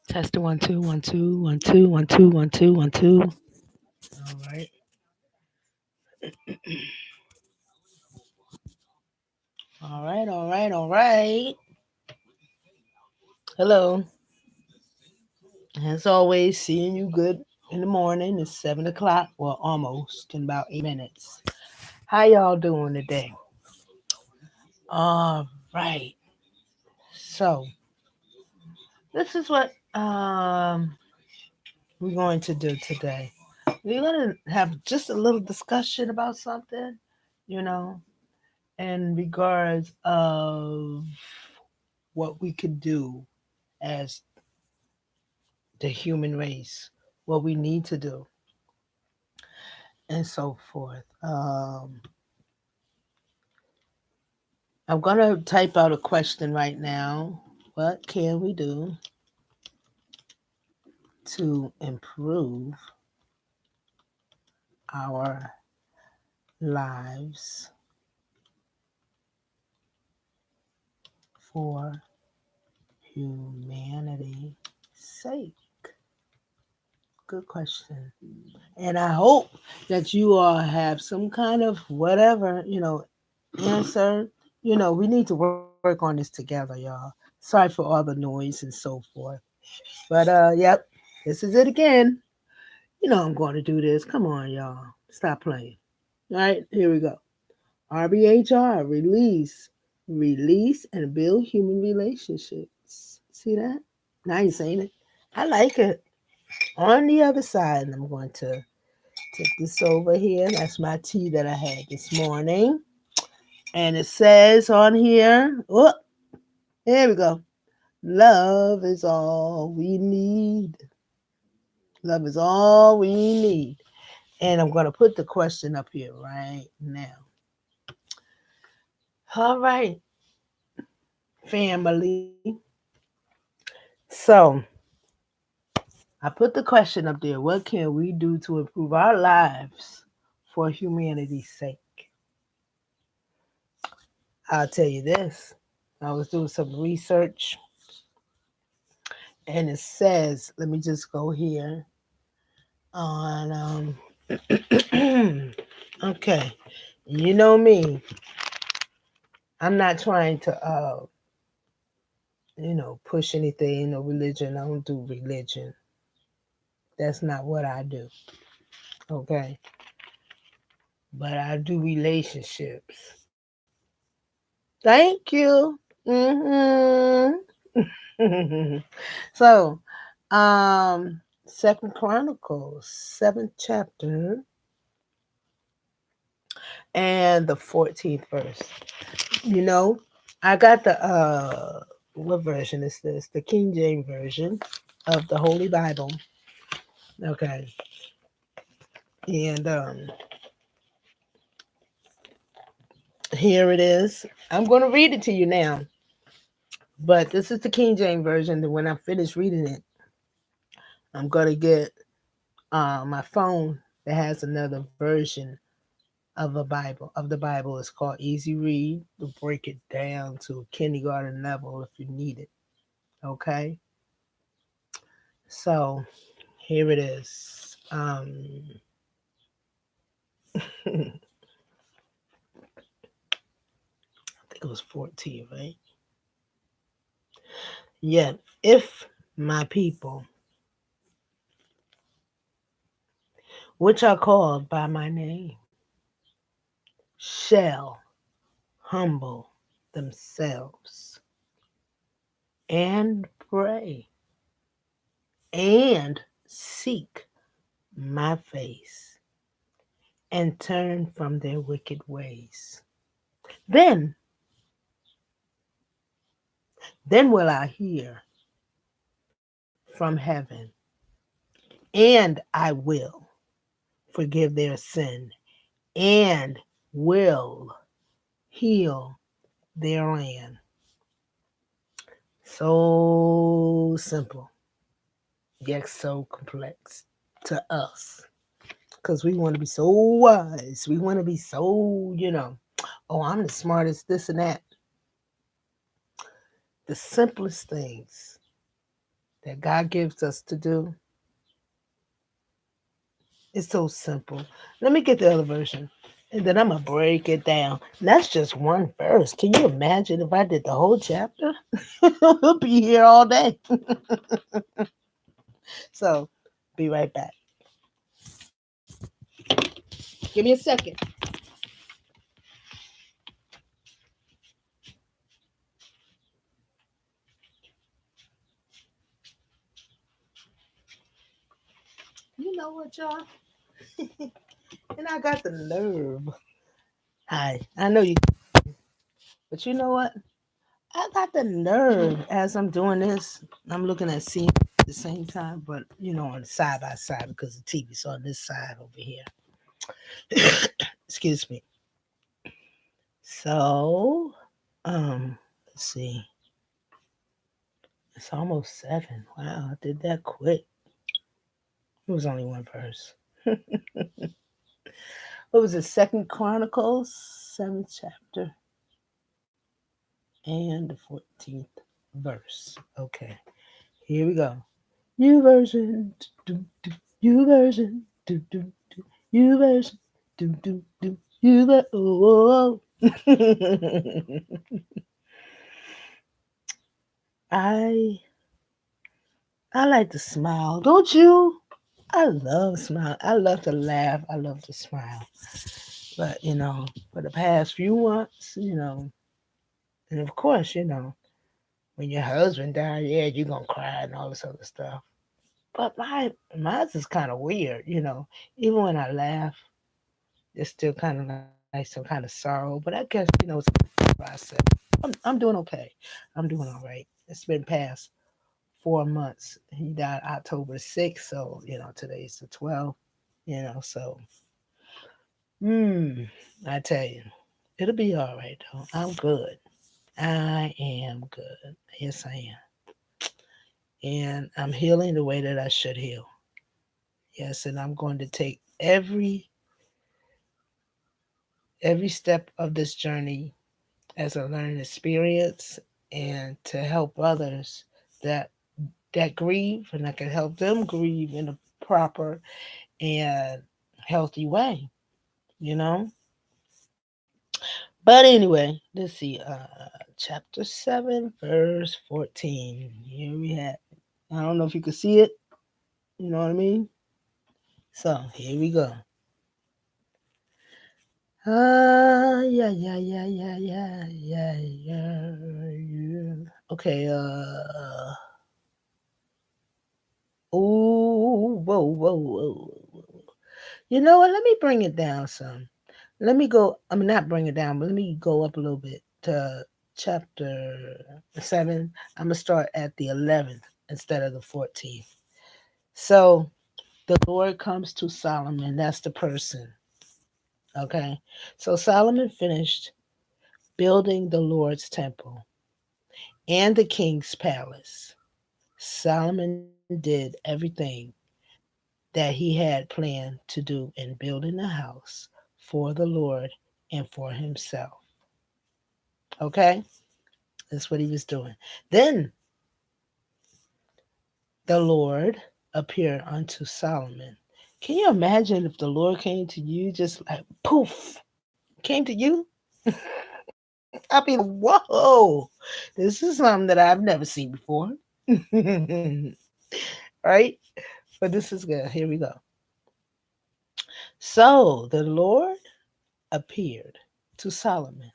Test 1 2 1 2 1 2 1 2 1 2 1 2. All right. All right. All right. All right. Hello. As always, seeing you good in the morning. It's 7 o'clock. Well, almost in about 8 minutes. How y'all doing today? All right. So this is what we're going to do today. We're going to have just a little discussion about something, you know, in regards of what we could do as the human race, what we need to do, and so forth. I'm going to type out a question right now. What can we do to improve our lives for humanity's sake? Good question. And I hope that you all have some kind of whatever, answer. We need to work on this together, y'all. Sorry for all the noise and so forth. But yep, this is it again. I'm going to do this. Come on, y'all. Stop playing. All right, here we go. RBHR, release and build human relationships. See that? Now you're saying it. I like it. On the other side, I'm going to take this over here. That's my tea that I had this morning. And it says on here, oh, here we go. Love is all we need. Love is all we need. And I'm going to put the question up here right now. All right, family. So I put the question up there. What can we do to improve our lives for humanity's sake? I'll tell you this. I was doing some research and it says, let me just go here on, okay, you know me, I'm not trying to, push anything, no religion. I don't do religion. That's not what I do, okay? But I do relationships. Thank you. So, Second Chronicles, 7th chapter, and the 14th verse. You know, I got the what version is this? The King James version of the Holy Bible. Okay. And here it is. I'm going to read it to you now. But this is the King James version. And when I finish reading it, I'm going to get my phone that has another version of a Bible of the Bible. It's called Easy Read to break it down to kindergarten level if you need it. Okay. So here it is. I think it was 14, right? Yet, if my people, which are called by my name, shall humble themselves and pray and seek my face and turn from their wicked ways, then will I hear from heaven and I will forgive their sin and will heal their land. So simple, yet so complex to us. Because we want to be so wise. We want to be so, oh, I'm the smartest, this and that. The simplest things that God gives us to do is so simple. Let me get the other version. And then I'm going to break it down. And that's just one verse. Can you imagine if I did the whole chapter? We'll be here all day. So, be right back. Give me a second. You know what, y'all? And I got the nerve. Hi, I know you, but you know what? I got the nerve as I'm doing this. I'm looking at scenes at the same time, but on side by side because the TV's on this side over here. Excuse me. So, let's see. It's almost 7. Wow, I did that quick. It was only one verse. What was it? Second Chronicles, 7th chapter, and the 14th verse. Okay, here we go. You version, do, do, you version, do, do, do, you version, do, do, do, you ver- oh, oh, oh. I I like to smile, don't you? I love smile. I love to laugh. I love to smile. But for the past few months, and of course, when your husband died, yeah, you're gonna cry and all this other stuff. But mine is kind of weird, Even when I laugh, it's still kind of like some kind of sorrow. But I guess it's a process. I'm doing okay. I'm doing all right. It's been past 4 months. He died October 6th, so today's the 12th. So I tell you, it'll be all right though. I'm good. I am good. Yes, I am. And I'm healing the way that I should heal. Yes, and I'm going to take every step of this journey as a learning experience and to help others that grieve, and I can help them grieve in a proper and healthy way, you know? But anyway, let's see. Chapter 7, verse 14. Here we have. I don't know if you can see it. You know what I mean? So here we go. Yeah, yeah, yeah, yeah, yeah, yeah, yeah, yeah. Okay, oh, whoa, whoa, whoa, whoa. You know what? Let me bring it down some. Let me go, I mean, not bring it down, but let me go up a little bit to chapter 7. I'm going to start at the 11th instead of the 14th. So the Lord comes to Solomon. That's the person. Okay. So Solomon finished building the Lord's temple and the king's palace. Solomon did everything that he had planned to do in building a house for the Lord and for himself. Okay? That's what he was doing. Then the Lord appeared unto Solomon. Can you imagine if the Lord came to you just like poof, came to you? I'd be like, whoa, this is something that I've never seen before. Right? But this is good. Here we go. So the Lord appeared to Solomon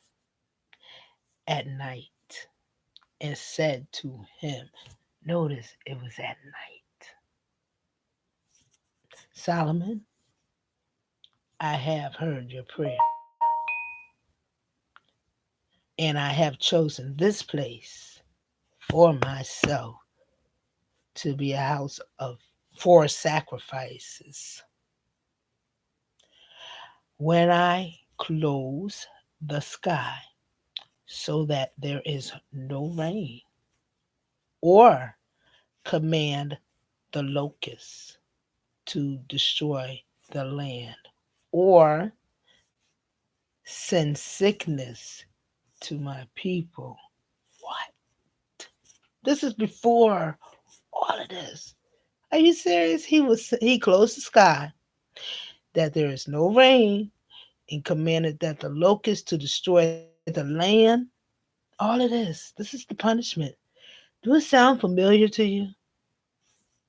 at night and said to him, notice it was at night, Solomon, I have heard your prayer, and I have chosen this place for myself to be a house of for sacrifices. When I close the sky so that there is no rain, or command the locusts to destroy the land, or send sickness to my people. What? This is before all of this. Are you serious? He closed the sky that there is no rain and commanded that the locusts to destroy the land. All of this is the punishment. Do it sound familiar to you?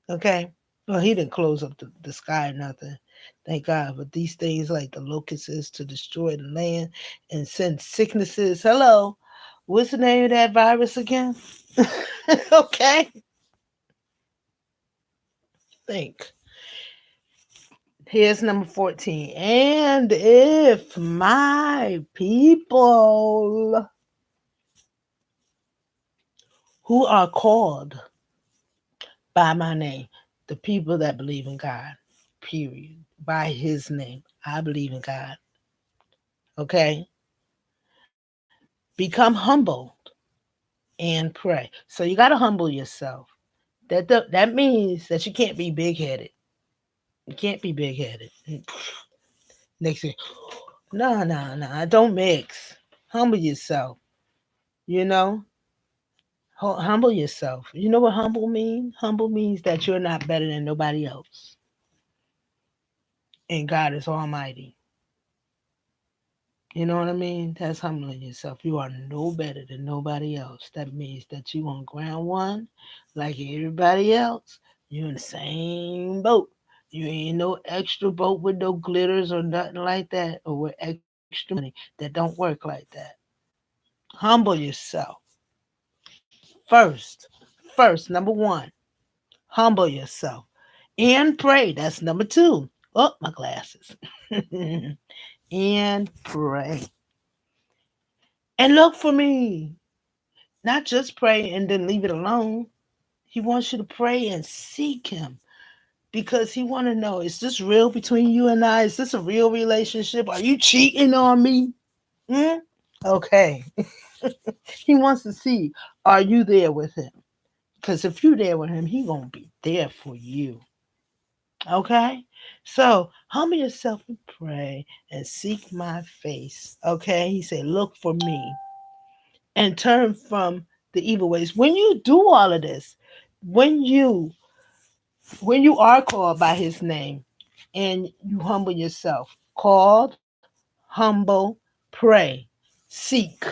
Okay. Well, he didn't close up the sky or nothing. Thank God. But these things like the locusts is to destroy the land and send sicknesses. Hello. What's the name of that virus again? Okay. Think. Here's number 14. And if my people who are called by my name, the people that believe in God, period, by his name, I believe in God, okay, become humble and pray. So you got to humble yourself. That means that you can't be big headed. You can't be big headed. Next thing, no, no, no, don't mix. Humble yourself. You know, humble yourself. You know what humble means? Humble means that you're not better than nobody else, and God is Almighty. You know what I mean? That's humbling yourself. You are no better than nobody else. That means that you on ground one, like everybody else. You in the same boat. You ain't no extra boat with no glitters or nothing like that, or with extra money that don't work like that. Humble yourself first. First, number one, humble yourself and pray. That's number two. Oh, my glasses. And pray. And look for me. Not just pray and then leave it alone. He wants you to pray and seek him because he want to know, is this real between you and I? Is this a real relationship? Are you cheating on me? Hmm? Okay. He wants to see, are you there with him? Because if you're there with him, he going to be there for you. Okay? So humble yourself and pray and seek my face. Okay? He said, look for me and turn from the evil ways. When you do all of this, when you when you are called by his name and you humble yourself, called, humble, pray, seek,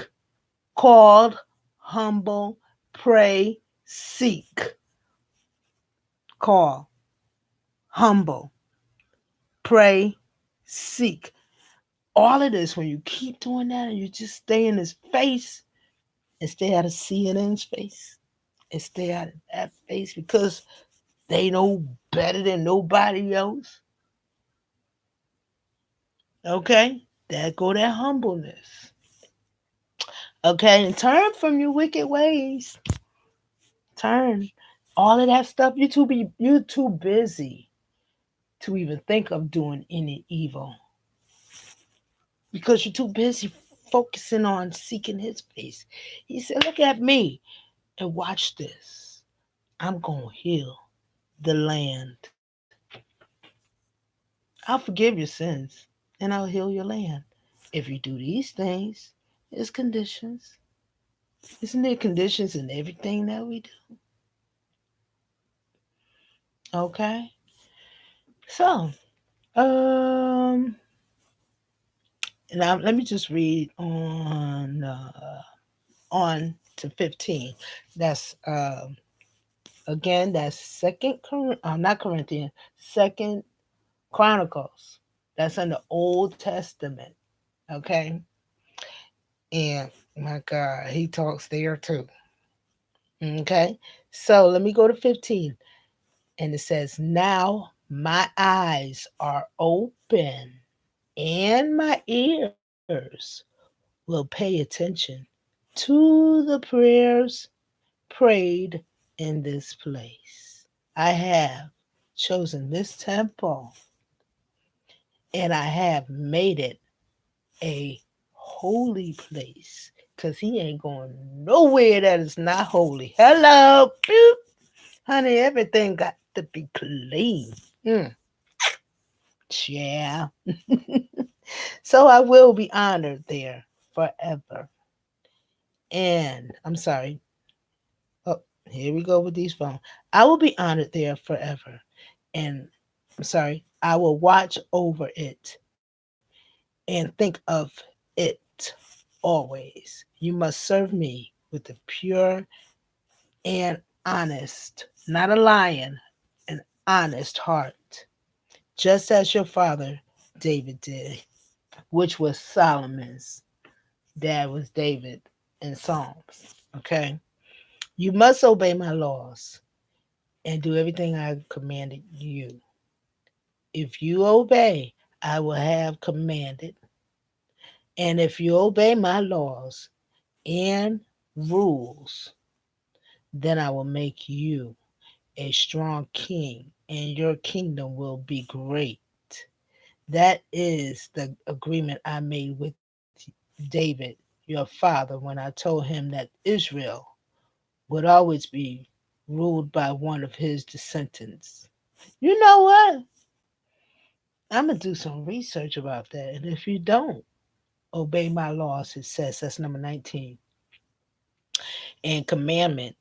called, humble, pray, seek, call, humble, pray, seek. All of this, when you keep doing that and you just stay in his face and stay out of CNN's face and stay out of that face because they know better than nobody else. Okay? That go that humbleness. Okay, and turn from your wicked ways. Turn. All of that stuff, you too busy to even think of doing any evil. Because you're too busy focusing on seeking his face. He said, look at me and watch this. I'm gonna heal the land. I'll forgive your sins and I'll heal your land. If you do these things, there's conditions. Isn't there conditions in everything that we do? Okay. So, um, now let me just read on to 15. That's again that's not Corinthians, Second Chronicles. That's in the Old Testament. Okay, and my God, he talks there too. Okay, so let me go to 15, and it says, "Now my eyes are open." And my ears will pay attention to the prayers prayed in this place. I have chosen this temple and I have made it a holy place because he ain't going nowhere that is not holy. Hello, boop. Honey, everything got to be clean. Mm, yeah. So I will be honored there forever. And I'm sorry. Oh, Here we go with these phones. I will be honored there forever. And I'm sorry, I will watch over it and think of it always. You must serve me with a pure and honest, not a lion, an honest heart, just as your father David did, which was Solomon's. Dad was David in Psalms. Okay? You must obey my laws and do everything I commanded you. If you obey, I will have commanded. And if you obey my laws and rules, then I will make you a strong king, and your kingdom will be great. That is the agreement I made with David, your father, when I told him that Israel would always be ruled by one of his descendants. You know what? I'm going to do some research about that. And if you don't obey my laws, it says, that's number 19, and commandment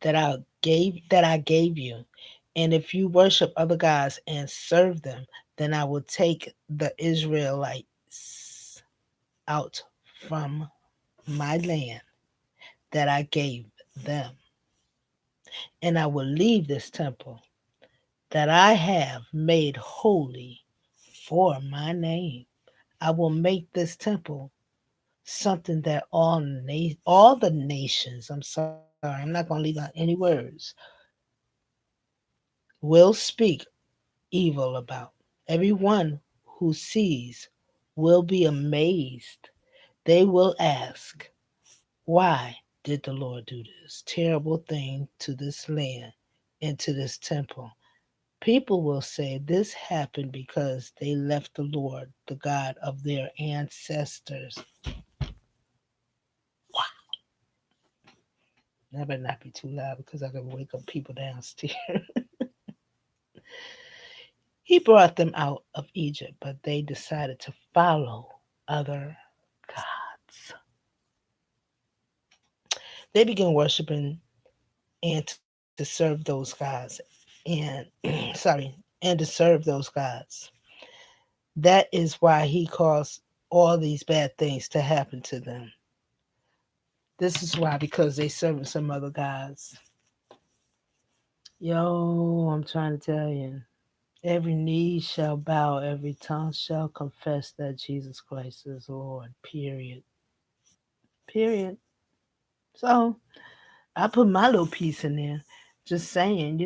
that I gave you. And if you worship other gods and serve them, then I will take the Israelites out from my land that I gave them, and I will leave this temple that I have made holy for my name. I will make this temple something that all the nations, I'm sorry, I'm not going to leave out any words, will speak evil about. Everyone who sees will be amazed. They will ask, why did the Lord do this terrible thing to this land and to this temple? People will say this happened because they left the Lord, the God of their ancestors. That better not be too loud because I can wake up people downstairs. He brought them out of Egypt, but they decided to follow other gods. They began worshiping and to serve those gods. And sorry, and to serve those gods. That is why he caused all these bad things to happen to them. This is why, because they serving some other gods. Yo, I'm trying to tell you. Every knee shall bow, every tongue shall confess that Jesus Christ is Lord. Period. Period. So I put my little piece in there, just saying,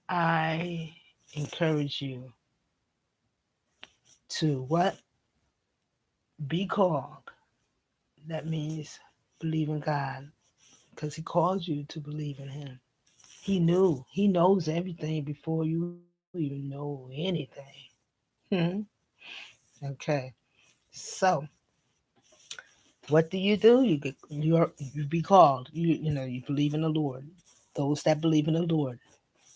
I encourage you to what? Be called. That means believe in God because He calls you to believe in Him. He knows everything before you even know anything. Hmm? Okay. So what do? You be called. You believe in the Lord. Those that believe in the Lord.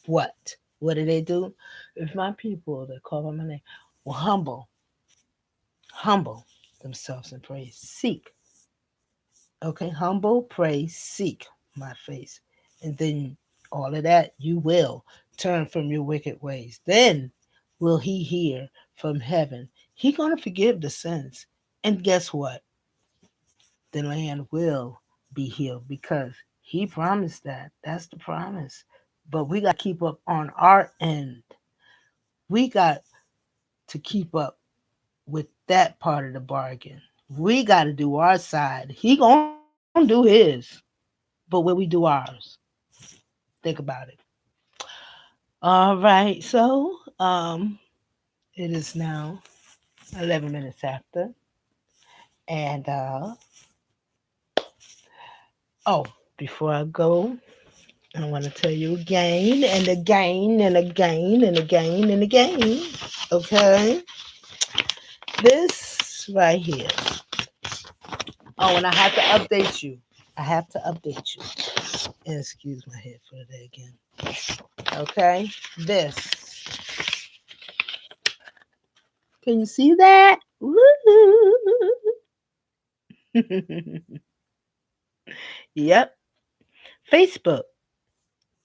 What? What do they do? If my people that call by my name will humble themselves and pray, seek. Okay, humble, pray, seek my face. And then all of that you will turn from your wicked ways. Then will he hear from heaven. He gonna forgive the sins. And guess what? The land will be healed because he promised that. That's the promise. But we got to keep up on our end. We got to keep up with that part of the bargain. We got to do our side. He going to do his. But will we do ours? Think about it. All right. So, it is now 11 minutes after. And, oh, before I go, I want to tell you again and again and again and again and again. Okay? This right here. Oh, and I have to update you. I have to update you. And excuse my head for today again. Okay? This. Can you see that? Woo! Yep. Facebook,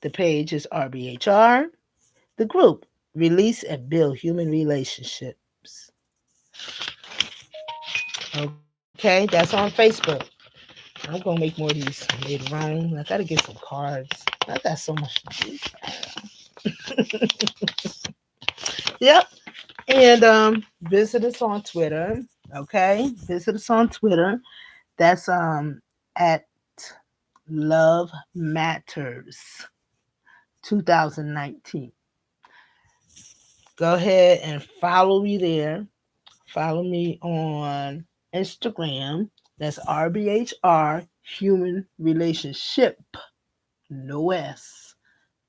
the page is RBHR. The group, Release and Build Human Relationships. Okay, that's on Facebook. I'm gonna make more of these later on. I gotta get some cards. I got so much to do. Yep. And visit us on Twitter. Okay. Visit us on Twitter. That's at Love Matters 2019. Go ahead and follow me there. Follow me on Instagram. That's RBHR Human Relationship. No S.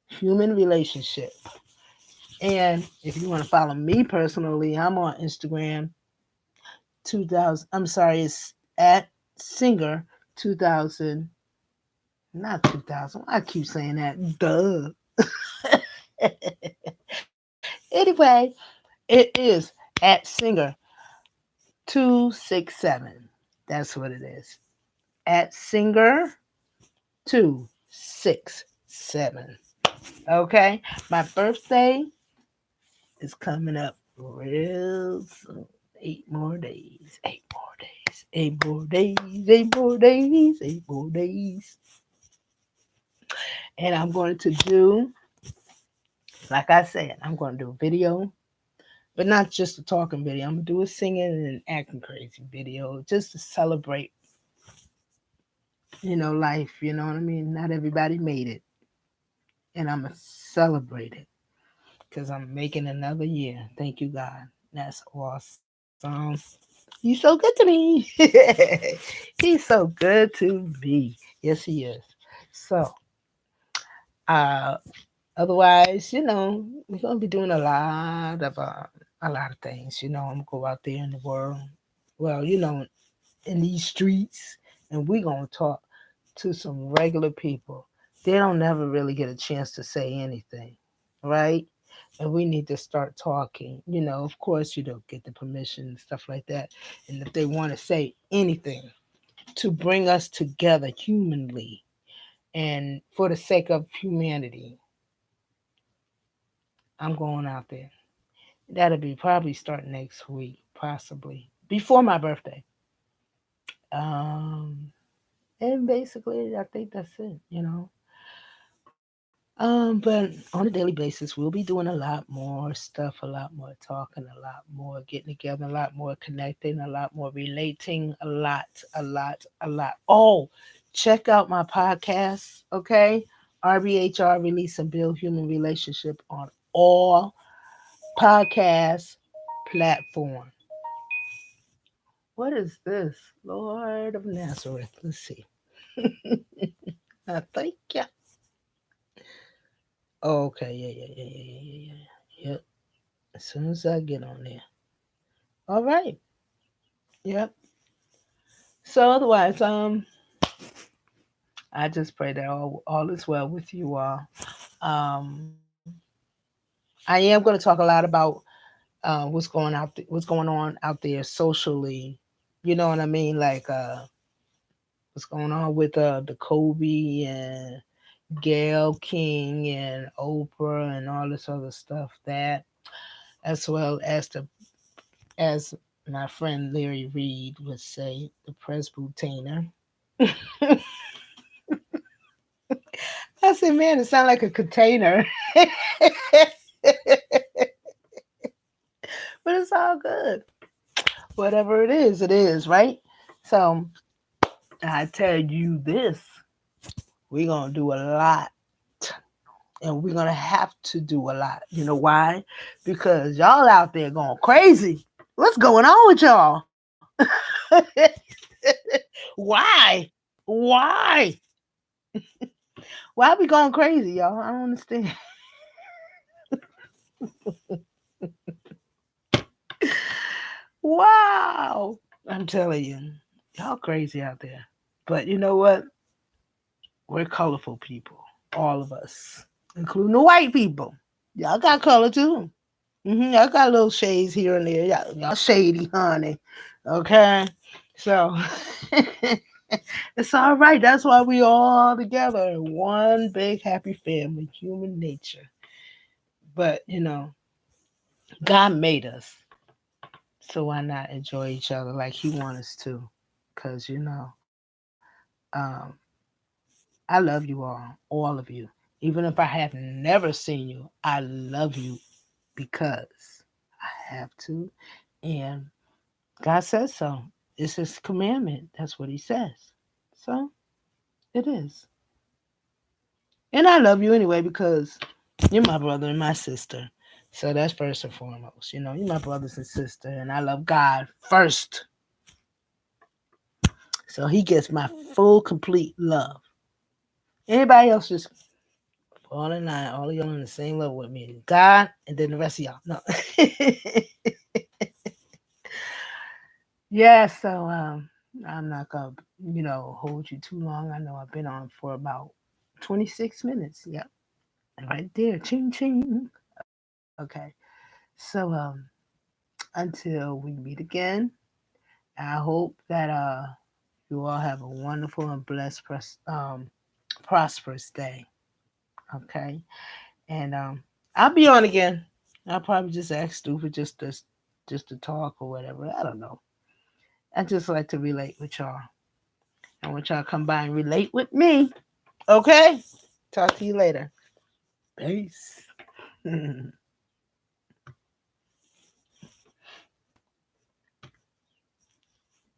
Human Relationship. And if you want to follow me personally, I'm on Instagram 2000. I'm sorry, it's at Singer 2000. Not 2000. I keep saying that. Duh. Anyway, it is at Singer 267. That's what it is. At Singer 267. Okay. My birthday is coming up real soon. 8 more days. 8 more days. 8 more days. 8 more days. 8 more days. And I'm going to do, like I said, I'm going to do a video, but not just a talking video. I'm going to do a singing and acting crazy video just to celebrate, life. You know what I mean? Not everybody made it. And I'm going to celebrate it because I'm making another year. Thank you, God. That's awesome. He's so good to me. He's so good to me. Yes, he is. So, uh, otherwise, we're gonna be doing a lot of things. I'm gonna go out there in the world. Well, in these streets, and we're gonna talk to some regular people. They don't never really get a chance to say anything, right? And we need to start talking. Of course, you don't get the permission and stuff like that. And if they want to say anything to bring us together humanly and for the sake of humanity, I'm going out there. That'll be probably start next week, possibly before my birthday. Um, and basically, I think that's it. But on a daily basis, we'll be doing a lot more stuff, a lot more talking, a lot more getting together, a lot more connecting, a lot more relating, a lot, a lot, a lot. Oh, check out my podcast, okay? RBHR, Release and Build Human Relationship on all podcast platform. What is this? Lord of Nazareth. Let's see. I thank you. Okay, yeah, yeah, yeah, yeah, yeah, yeah, yeah. Yep. As soon as I get on there. All right. Yep. So otherwise, I just pray that all is well with you all. Um, I am going to talk a lot about what's going on out there socially. You know what I mean? Like what's going on with the Kobe and Gail King and Oprah and all this other stuff, that as well as as my friend Larry Reed would say, the Presbyterian. I said, man, it sounds like a container. But it's all good. Whatever it is, right? So I tell you this, we're gonna do a lot. And we're gonna have to do a lot. You know why? Because y'all out there going crazy. What's going on with y'all? Why? Why? Why are we going crazy, y'all? I don't understand. Wow. I'm telling you, y'all crazy out there. But you know what? We're colorful people. All of us. Including the white people. Y'all got color too. Y'all got little shades here and there. Y'all shady, honey. Okay? So It's all right. That's why we all together, one big happy family, human nature. But God made us, so why not enjoy each other like He wants us to? Cause um, I love you all of you. Even if I have never seen you, I love you because I have to, and God says so. It's His commandment. That's what He says. So it is. And I love you anyway because you're my brother and my sister. So that's first and foremost. You're my brothers and sister, and I love God first. So He gets my full, complete love. Anybody else just fall in line, all of y'all on the same level with me. God, and then the rest of y'all. No. Yeah, so I'm not gonna, hold you too long. I know I've been on for about 26 minutes. Yep. Right there. Ching ching. Okay. So until we meet again, I hope that you all have a wonderful and blessed prosperous day. Okay. And I'll be on again. I'll probably just act stupid just to talk or whatever. I don't know. I just like to relate with y'all. I want y'all to come by and relate with me. Okay? Talk to you later. Peace.